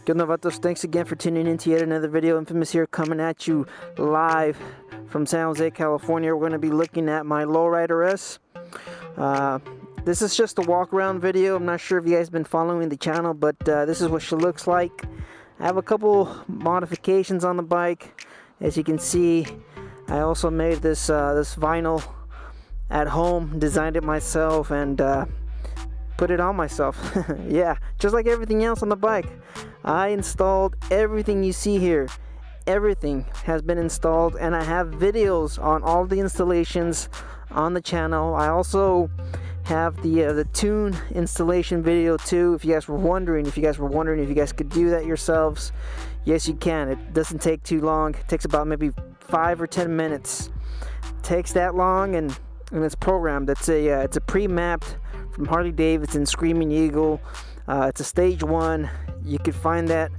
Good novatos, thanks again for tuning in to yet another video. Infamous here, coming at you live from San Jose, California. We're going to be looking at my Lowrider S. This is just a walk around video. I'm not sure if you guys have been following the channel, but this is what she looks like. I have a couple modifications on the bike. As you can see, I also made this this vinyl at home, designed it myself, and put it on myself. Yeah, just like everything else on the bike, I installed everything you see here. Everything has been installed, and I have videos on all the installations on the channel. I also have the tune installation video too. If you guys were wondering if you guys could do that yourselves, yes you can. It doesn't take too long. It takes about maybe 5 or 10 minutes. It takes that long, and it's programmed. It's a pre-mapped from Harley-Davidson Screaming Eagle. It's a stage 1. You can find that.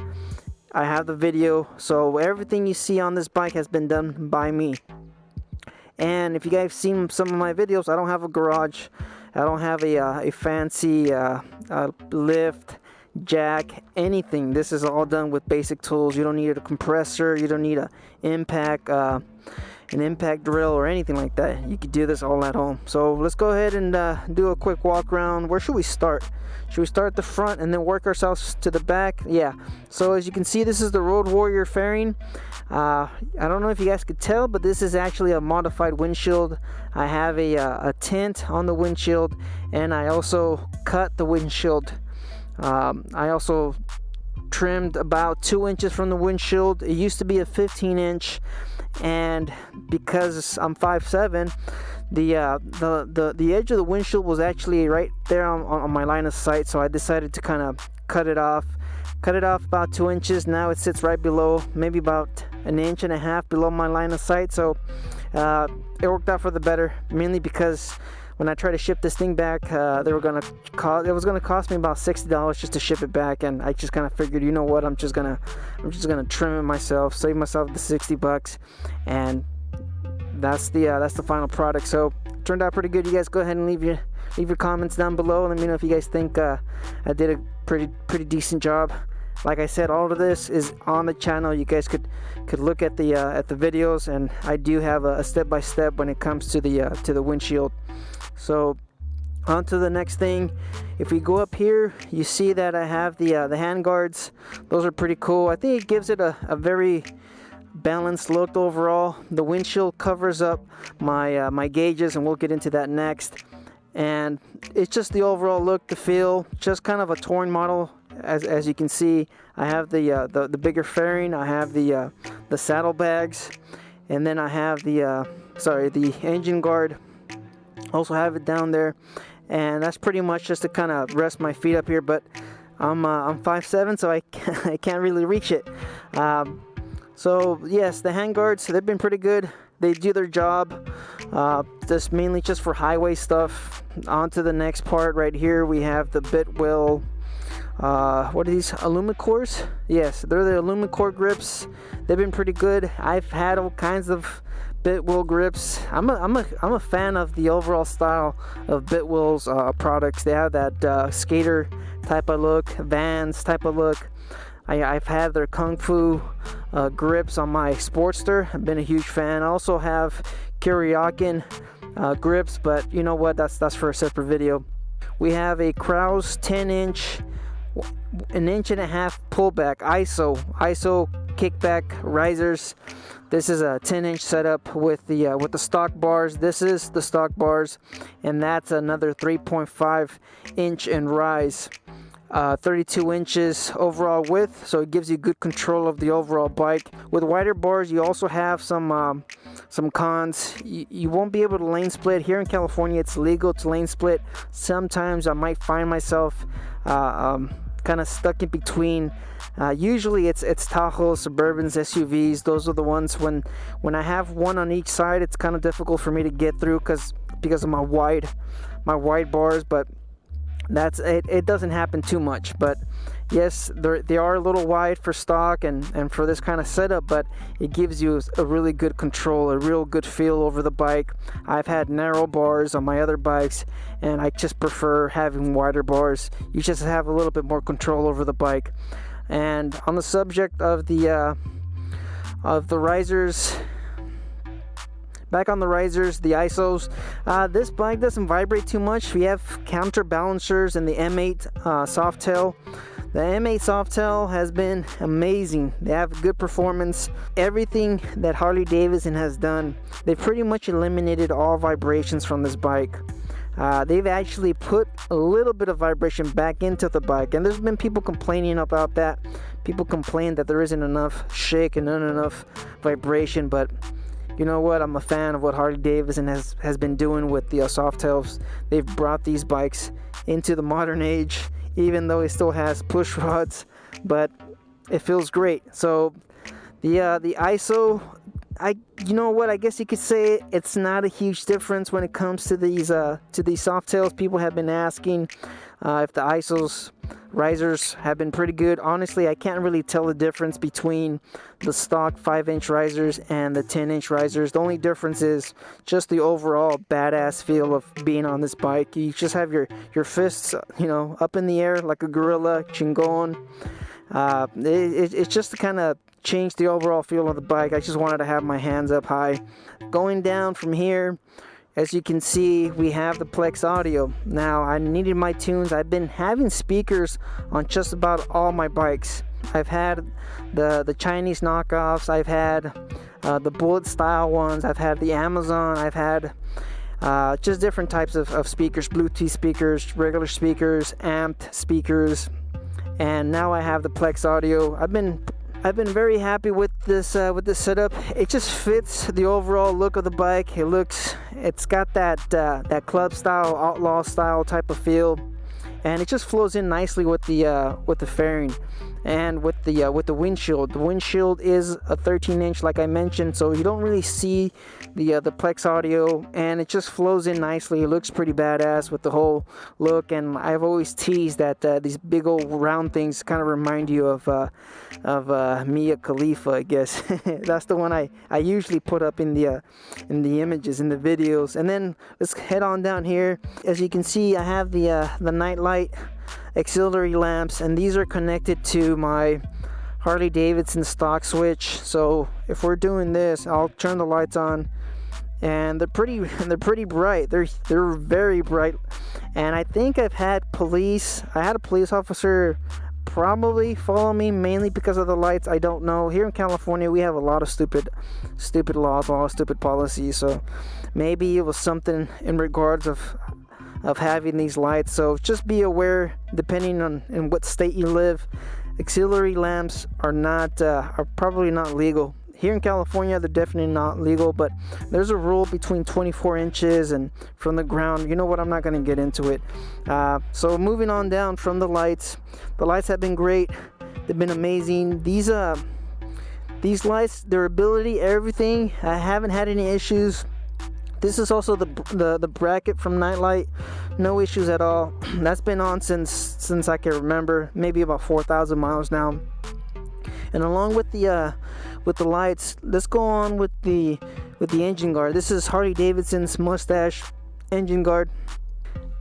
I have the video. So everything you see on this bike has been done by me. And if you guys have seen some of my videos, I don't have a garage. I don't have a fancy lift, jack, anything. This is all done with basic tools. You don't need a compressor. You don't need an impact drill or anything like that. You could do this all at home. So let's go ahead and do a quick walk around. Where should we start? Should we start at the front and then work ourselves to the back? Yeah. So as you can see, this is the Road Warrior fairing. I don't know if you guys could tell, but this is actually a modified windshield. I have a tint on the windshield, and I also cut the windshield. I also trimmed about 2 inches from the windshield. It used to be a 15-inch, and because I'm 5'7", the edge of the windshield was actually right there on my line of sight, so I decided to kind of cut it off about 2 inches. Now it sits right below, maybe about 1.5 inches below my line of sight. So it worked out for the better, mainly because when I tried to ship this thing back, it was gonna cost me about $60 just to ship it back, and I just kind of figured, you know what, I'm just gonna trim it myself, save myself the $60, and that's the final product. So it turned out pretty good. You guys go ahead and leave your comments down below. Let me know if you guys think I did a pretty decent job. Like I said, all of this is on the channel. You guys could look at the videos, and I do have a step-by-step when it comes to the windshield. So on to the next thing. If we go up here, you see that I have the hand guards. Those are pretty cool. I think it gives it a very balanced look overall. The windshield covers up my gauges, and we'll get into that next. And it's just the overall look, the feel, just kind of a touring model. As you can see, I have the bigger fairing. I have the saddlebags, and then I have the engine guard. Also have it down there, and that's pretty much just to kind of rest my feet up here. But I'm 5'7", so I can't really reach it. So yes, the handguards, they've been pretty good. They do their job. This mainly just for highway stuff. On to the next part right here. We have the Biltwell. What are these, Alumicores? Yes, they're the Alumicore grips. They've been pretty good. I've had all kinds of Biltwell grips. I'm a fan of the overall style of Biltwell's products. They have that skater type of look, Vans type of look. I've had their Kung Fu grips on my Sportster. I've been a huge fan. I also have Kuryakin grips, but you know what? That's for a separate video. We have a Kraus 10-inch, 1.5 inch pullback ISO kickback risers. This is a 10-inch setup with the stock bars. This is the stock bars, and that's another 3.5 inch in rise. 32 inches overall width, so it gives you good control of the overall bike. With wider bars, you also have some cons. You won't be able to lane split. Here in California, it's legal to lane split. Sometimes I might find myself kind of stuck in between. Usually it's Tahoes, Suburbans, SUVs. Those are the ones when I have one on each side, it's kind of difficult for me to get through because of my wide bars. But that's it doesn't happen too much. But yes, they are a little wide for stock and for this kind of setup, but it gives you a really good control, a real good feel over the bike. I've had narrow bars on my other bikes, and I just prefer having wider bars. You just have a little bit more control over the bike. And on the subject of the risers, back on the risers, the ISOs, this bike doesn't vibrate too much. We have counterbalancers in the M8 Softail. The M8 Softail has been amazing. They have good performance. Everything that Harley-Davidson has done, they've pretty much eliminated all vibrations from this bike. They've actually put a little bit of vibration back into the bike, and there's been people complaining about that. People complain that there isn't enough shake and not enough vibration, but you know what? I'm a fan of what Harley-Davidson has been doing with the Softails. They've brought these bikes into the modern age, even though it still has push rods, but it feels great. So the ISO, you know what? I guess you could say it's not a huge difference when it comes to these Softails. People have been asking if the ISOs risers have been pretty good. Honestly, I can't really tell the difference between the stock 5-inch risers and the 10-inch risers. The only difference is just the overall badass feel of being on this bike. You just have your fists, you know, up in the air like a gorilla, chingon. It's just to kind of change the overall feel of the bike. I just wanted to have my hands up high. Going down from here, as you can see, we have the Plex audio. Now, I needed my tunes. I've been having speakers on just about all my bikes. I've had the Chinese knockoffs. I've had the bullet style ones. I've had the Amazon. I've had just different types of speakers, Bluetooth speakers, regular speakers, amped speakers, and now I have the Plex audio. I've been very happy with this setup. It just fits the overall look of the bike. It's got that club style, outlaw style type of feel, and it just flows in nicely with the fairing and with the windshield. The windshield is a 13-inch, like I mentioned, so you don't really see the Plex audio, and it just flows in nicely. It looks pretty badass with the whole look. And I've always teased that these big old round things kind of remind you of Mia Khalifa, I guess. That's the one I usually put up in the images, in the videos. And then let's head on down here. As you can see, I have the Nightlight auxiliary lamps, and these are connected to my Harley-Davidson stock switch. So if we're doing this, I'll turn the lights on, and they're pretty bright. They're very bright. And I think I had a police officer probably follow me mainly because of the lights. I don't know. Here in California, we have a lot of stupid laws, a lot of stupid policies. So maybe it was something in regards of having these lights. So just be aware, depending on in what state you live, auxiliary lamps are probably not legal. Here in California, they're definitely not legal, but there's a rule between 24 inches and from the ground. You know what? I'm not going to get into it. So moving on down from the lights have been great. They've been amazing. These lights, durability, everything, I haven't had any issues. This is also the bracket from Nightlight. No issues at all. That's been on since I can remember, maybe about 4,000 miles now. And along with the lights, let's go on with the engine guard. This is Harley-Davidson's Mustache engine guard.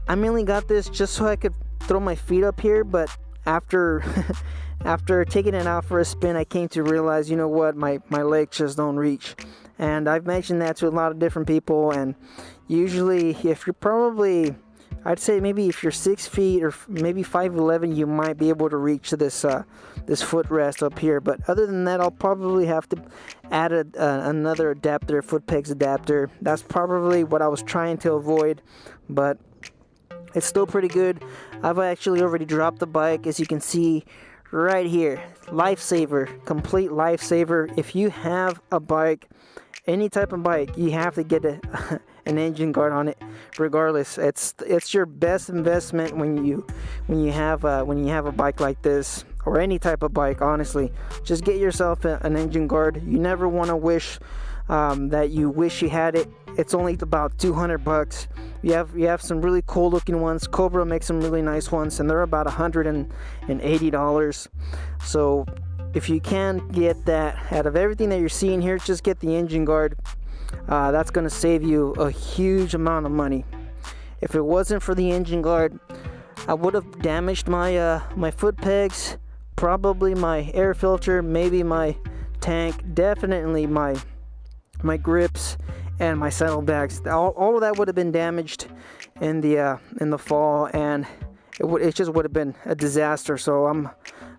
I mainly got this just so I could throw my feet up here, but after taking it out for a spin, I came to realize, you know what, my legs just don't reach. And I've mentioned that to a lot of different people, and usually if you're probably, I'd say maybe if you're 6 feet or maybe 5'11", you might be able to reach this footrest up here. But other than that, I'll probably have to add another adapter, foot pegs adapter. That's probably what I was trying to avoid, but it's still pretty good. I've actually already dropped the bike, as you can see right here. Lifesaver, complete lifesaver. If you have a bike, any type of bike, you have to get an engine guard on it. Regardless, it's your best investment when you have a bike like this, or any type of bike. Honestly, just get yourself an engine guard. You never want to wish that you wish you had it. It's only about $200. You have some really cool looking ones. Cobra makes some really nice ones, and they're about $180. So if you can get that, out of everything that you're seeing here, just get the engine guard. That's going to save you a huge amount of money. If it wasn't for the engine guard, I would have damaged my foot pegs probably my air filter, maybe my tank, definitely my grips and my saddlebags. All of that would have been damaged in the fall, and it just would have been a disaster. So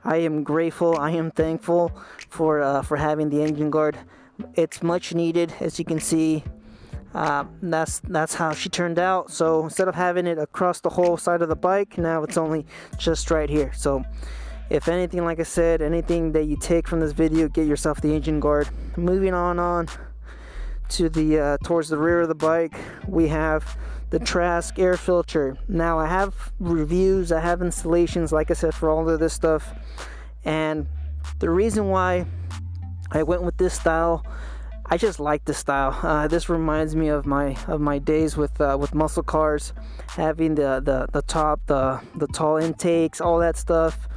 I am grateful, I am thankful for having the engine guard. It's much needed, as you can see. That's how she turned out. So instead of having it across the whole side of the bike, now it's only just right here. So if anything, like I said, anything that you take from this video, get yourself the engine guard. Moving on to the towards the rear of the bike, we have the Trask air filter. Now I have reviews, I have installations, like I said, for all of this stuff, and the reason why I went with this style, I just like this style. This reminds me of my days with muscle cars, having the top, the tall intakes, all that stuff.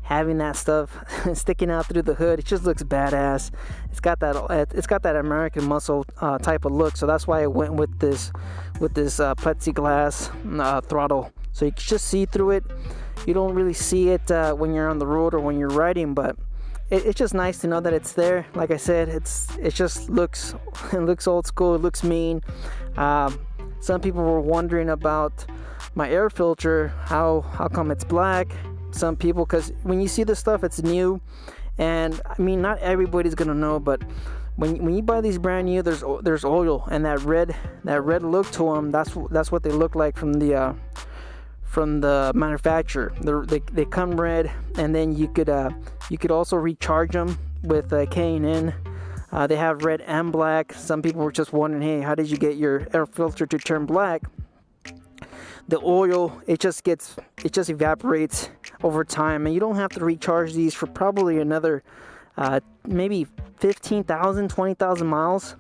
Having that stuff sticking out through the hood, it just looks badass. It's got that American muscle type of look. So that's why I went with this plexiglass throttle. So you can just see through it. You don't really see it when you're on the road or when you're riding, but it's just nice to know that it's there. Like I said, it just looks old school. It looks mean. Some people were wondering about my air filter. How come it's black? Some people, because when you see this stuff, it's new, and I mean, not everybody's gonna know, but when you buy these brand new, there's oil, and that red look to them. That's what they look like from the manufacturer. They come red, and then you could also recharge them with K&N. They have red and black. Some people were just wondering, hey, how did you get your air filter to turn black? The oil, it just evaporates over time, and you don't have to recharge these for probably another maybe 15,000, 20,000 miles.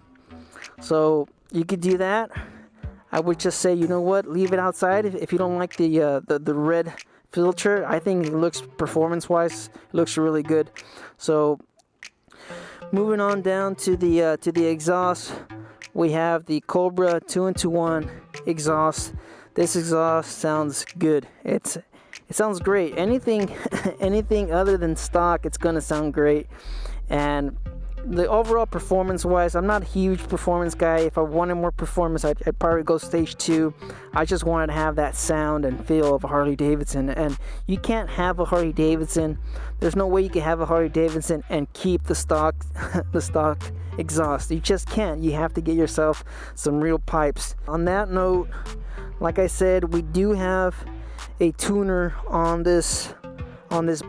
So you could do that. I would just say, you know what, leave it outside if you don't like the red filter. I think it looks, performance-wise, it looks really good. So moving on down to the exhaust, we have the Cobra 2-in-1 exhaust. This exhaust sounds good. It sounds great. Anything other than stock, it's gonna sound great. And the overall performance-wise, I'm not a huge performance guy. If I wanted more performance, I'd probably go stage 2. I just wanted to have that sound and feel of a Harley-Davidson. And you can't have a Harley-Davidson. There's no way you can have a Harley-Davidson and keep the stock exhaust. You just can't. You have to get yourself some real pipes. On that note, like I said, we do have a tuner on this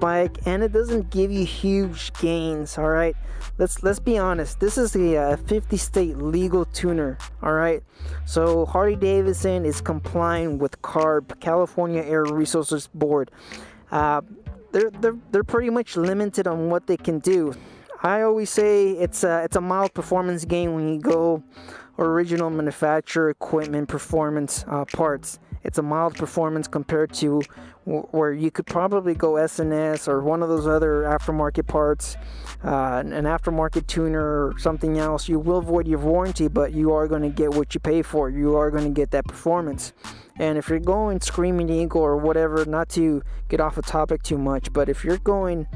bike, and it doesn't give you huge gains. All right, let's be honest. This is a 50 state legal tuner. All right, so Harley-Davidson is complying with CARB, California Air Resources Board. They're pretty much limited on what they can do. I always say it's a mild performance gain when you go original manufacturer equipment performance parts. It's a mild performance compared to where you could probably go S&S or one of those other aftermarket parts, an aftermarket tuner or something else. You will void your warranty, but you are going to get what you pay for. You are going to get that performance. And if you're going Screaming Eagle or whatever, not to get off the topic too much, but if you're going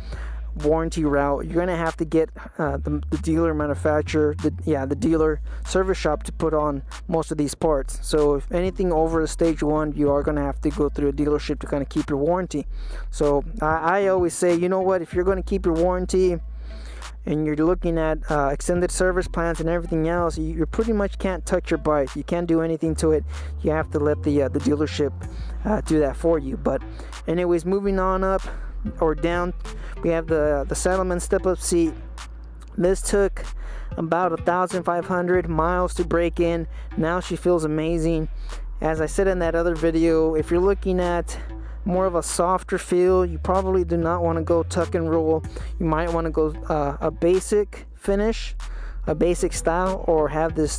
warranty route, you're going to have to get the dealer manufacturer, the dealer service shop to put on most of these parts. So if anything over the stage 1, you are going to have to go through a dealership to kind of keep your warranty. So I always say, you know what, if you're going to keep your warranty and you're looking at extended service plans and everything else, you pretty much can't touch your bike. You can't do anything to it. You have to let the dealership do that for you. But anyways, moving on up or down, we have the Saddlemen step-up seat. This took about 1,500 miles to break in. Now she feels amazing. As I said in that other video, if you're looking at more of a softer feel, you probably do not want to go tuck and roll. You might want to go a basic finish, a basic style, or have this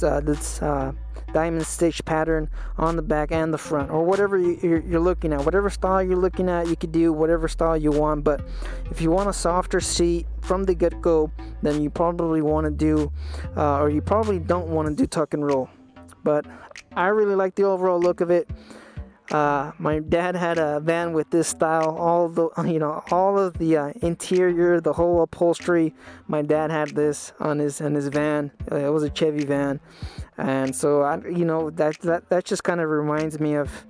diamond stitch pattern on the back and the front, or whatever you're looking at. Whatever style you're looking at, you could do whatever style you want. But if you want a softer seat from the get-go, then you probably want to do or you probably don't want to do tuck and roll. But I really like the overall look of it. My dad had a van with this style. All of the interior, the whole upholstery. My dad had this on his van. It was a Chevy van, and so that just kind of reminds me of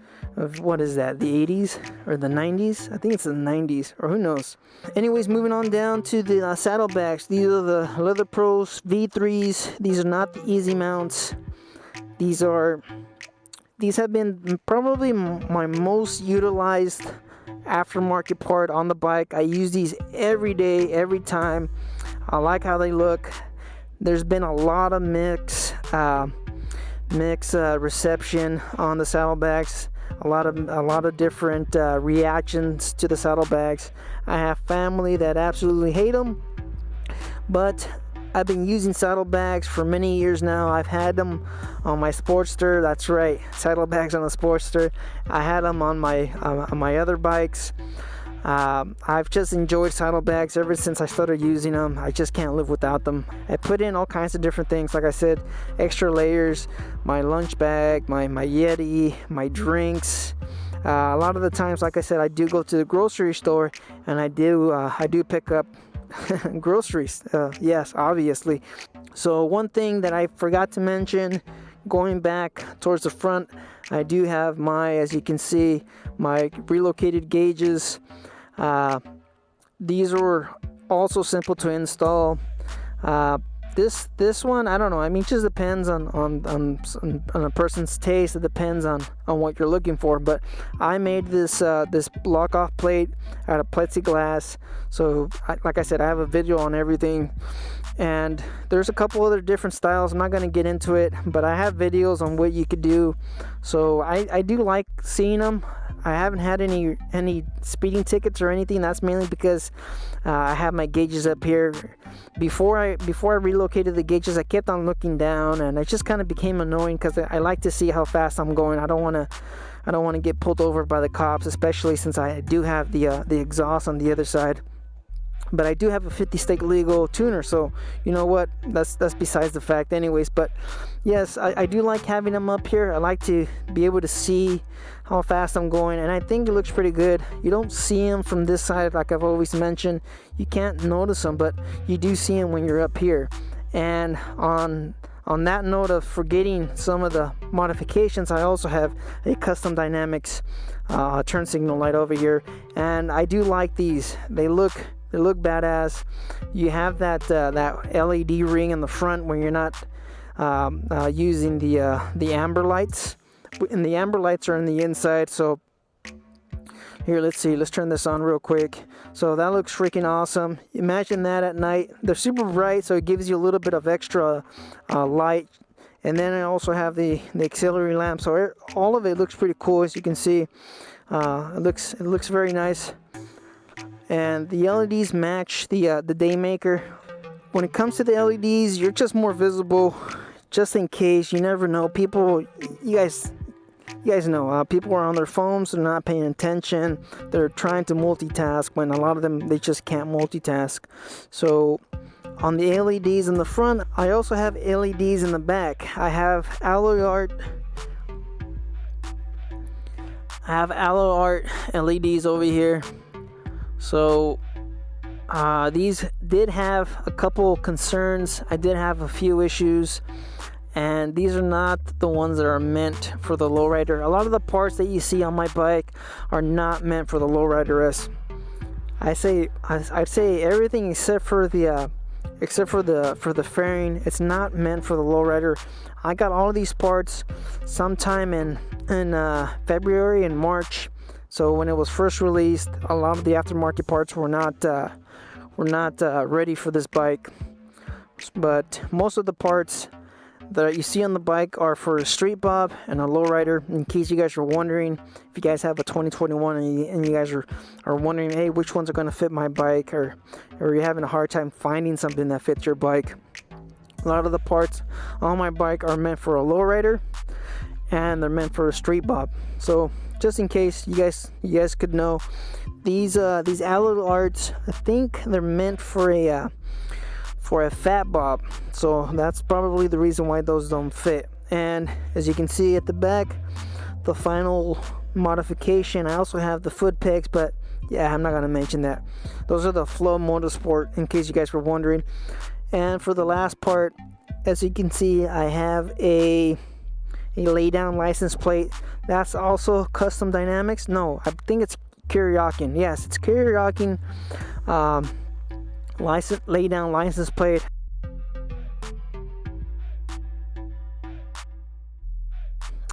what is that? The 80s or the 90s? I think it's the 90s, or who knows. Anyways, moving on down to the saddlebags. These are the Leather Pros V3s. These are not the easy mounts. These have been probably my most utilized aftermarket part on the bike. I use these every day, every time. I like how they look. There's been a lot of mixed reception on the saddlebags. A lot of different reactions to the saddlebags. I have family that absolutely hate them, but I've been using saddlebags for many years now. I've had them on my Sportster. That's right, saddlebags on the Sportster. I had them on my other bikes. I've just enjoyed saddlebags ever since I started using them. I just can't live without them. I put in all kinds of different things, like I said, extra layers, my lunch bag, my Yeti, my drinks. A lot of the times, like I said, I do go to the grocery store, and I do pick up groceries. Yes, obviously. So one thing that I forgot to mention, going back towards the front, I do have as you can see, my relocated gauges. These were also simple to install. This one, I don't know. I mean, it just depends on a person's taste. It depends on what you're looking for. But I made this block-off plate out of plexiglass. So, like I said, I have a video on everything. And there's a couple other different styles. I'm not going to get into it, but I have videos on what you could do. So I do like seeing them. I haven't had any speeding tickets or anything. That's mainly because I have my gauges up here. Before I relocated the gauges, I kept on looking down, and it just kind of became annoying because I like to see how fast I'm going. I don't want to get pulled over by the cops, especially since I do have the exhaust on the other side. But I do have a 50 stake legal tuner, so you know what, that's besides the fact anyways. But yes, I do like having them up here. I like to be able to see how fast I'm going, and I think it looks pretty good. You don't see them from this side, like I've always mentioned. You can't notice them, but you do see them when you're up here. And on that note of forgetting some of the modifications, I also have a custom dynamics turn signal light over here, and I do like these. They look badass. You have that LED ring in the front when you're not using the amber lights, and the amber lights are on the inside. So here, let's turn this on real quick. So that looks freaking awesome. Imagine that at night. They're super bright, so it gives you a little bit of extra light. And then I also have the auxiliary lamp, so all of it looks pretty cool. As you can see, it looks very nice. And the LEDs match the Daymaker. When it comes to the LEDs, you're just more visible, just in case. You never know. People, you guys know, people are on their phones. They're not paying attention. They're trying to multitask when a lot of them, they just can't multitask. So on the LEDs in the front, I also have LEDs in the back. I have alloy art LEDs over here. So these did have a couple concerns. I did have a few issues, and these are not the ones that are meant for the lowrider. A lot of the parts that you see on my bike are not meant for the lowrider S. I'd say everything except for the fairing. It's not meant for the lowrider. I got all of these parts sometime in February and March. So when it was first released, a lot of the aftermarket parts were not ready for this bike. But most of the parts that you see on the bike are for a street bob and a lowrider. In case you guys are wondering, if you guys have a 2021 and you guys are wondering, hey, which ones are going to fit my bike, or you're having a hard time finding something that fits your bike, a lot of the parts on my bike are meant for a lowrider and they're meant for a street bob. So just in case you guys could know, these alloy arts, I think they're meant for a fat bob. So that's probably the reason why those don't fit. And as you can see at the back, the final modification. I also have the foot pegs, but yeah, I'm not gonna mention that. Those are the Flo-Motorsport, in case you guys were wondering. And for the last part, as you can see, I have a lay-down license plate. That's also Custom Dynamics. No, I think it's Kuryakin. Yes, it's Kuryakin lay-down license plate.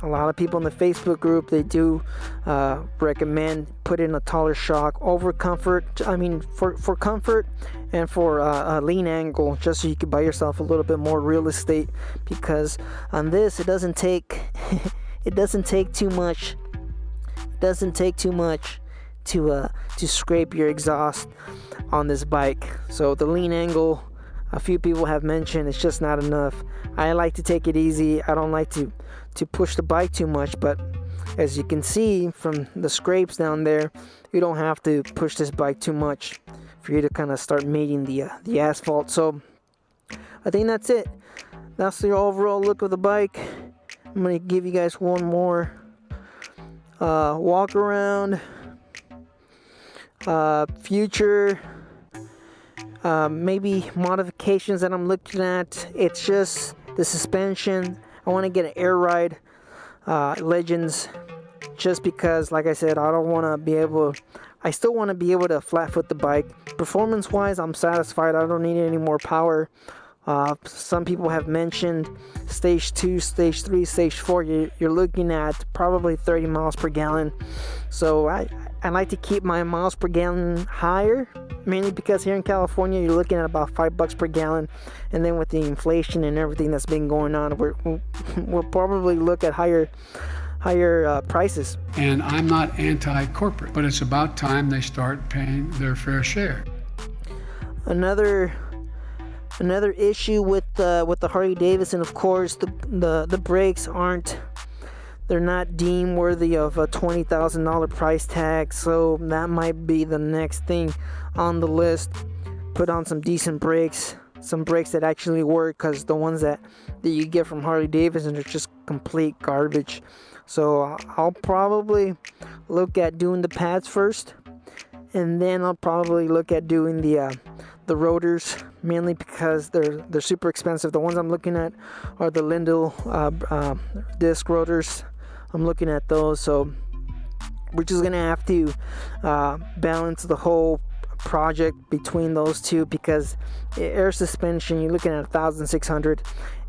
A lot of people in the Facebook group, they do recommend putting a taller shock over comfort. I mean, for comfort and for a lean angle, just so you can buy yourself a little bit more real estate. Because on this, it doesn't take it doesn't take too much. It doesn't take too much to scrape your exhaust on this bike. So the lean angle, a few people have mentioned, it's just not enough. I like to take it easy. I don't like to push the bike too much, but as you can see from the scrapes down there, you don't have to push this bike too much for you to kind of start mating the asphalt. So I think that's it. That's the overall look of the bike. I'm gonna give you guys one more walk around, future maybe modifications that I'm looking at. It's just the suspension. I want to get an air ride Legends, just because, like I said, I don't want to be able, I still want to be able to flat foot the bike. Performance wise, I'm satisfied. I don't need any more power. Some people have mentioned stage 2, stage 3, stage 4, you're looking at probably 30 miles per gallon. So I like to keep my miles per gallon higher, mainly because here in California you're looking at about $5 per gallon, and then with the inflation and everything that's been going on, we'll probably look at higher prices. And I'm not anti-corporate, but it's about time they start paying their fair share. Another issue with the Harley-Davidson, of course, the brakes they're not deemed worthy of a $20,000 price tag, so that might be the next thing on the list. Put on some decent brakes, some brakes that actually work, because the ones that you get from Harley-Davidson are just complete garbage. So I'll probably look at doing the pads first, and then I'll probably look at doing the rotors, mainly because they're super expensive. The ones I'm looking at are the Lindell disc rotors. I'm looking at those, so we're just gonna have to balance the whole project between those two, because air suspension, you're looking at $1,600,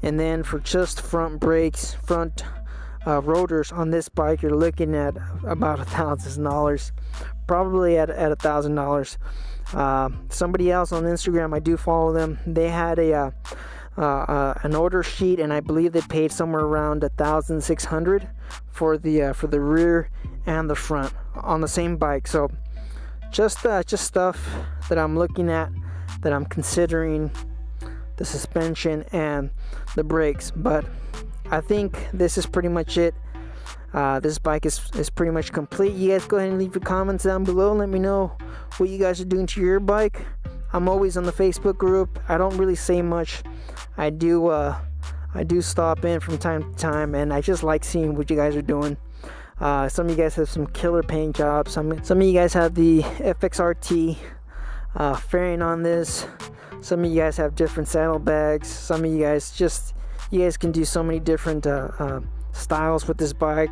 and then for just front brakes, front rotors on this bike, you're looking at about $1,000, probably at $1,000. Somebody else on Instagram, I do follow them, they had an order sheet, and I believe they paid somewhere around $1,600 for the rear and the front on the same bike. So just stuff that I'm looking at, that I'm considering, the suspension and the brakes. But I think this is pretty much it. This bike is pretty much complete. You guys go ahead and leave your comments down below. Let me know what you guys are doing to your bike. I'm always on the Facebook group. I don't really say much. I do stop in from time to time, and I just like seeing what you guys are doing. Some of you guys have some killer paint jobs. Some of you guys have the FXRT fairing on this. Some of you guys have different saddlebags. Some of you guys can do so many different styles with this bike.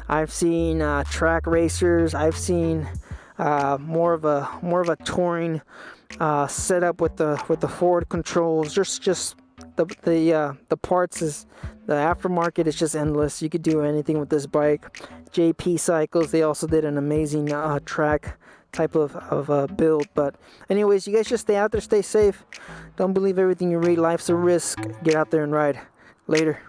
I've seen track racers. I've seen more of a touring setup with the forward controls. Just the parts, is the aftermarket is just endless. You could do anything with this bike. JP Cycles, they also did an amazing track type of build. But anyways, you guys just stay out there, stay safe. Don't believe everything you read. Life's a risk. Get out there and ride. Later.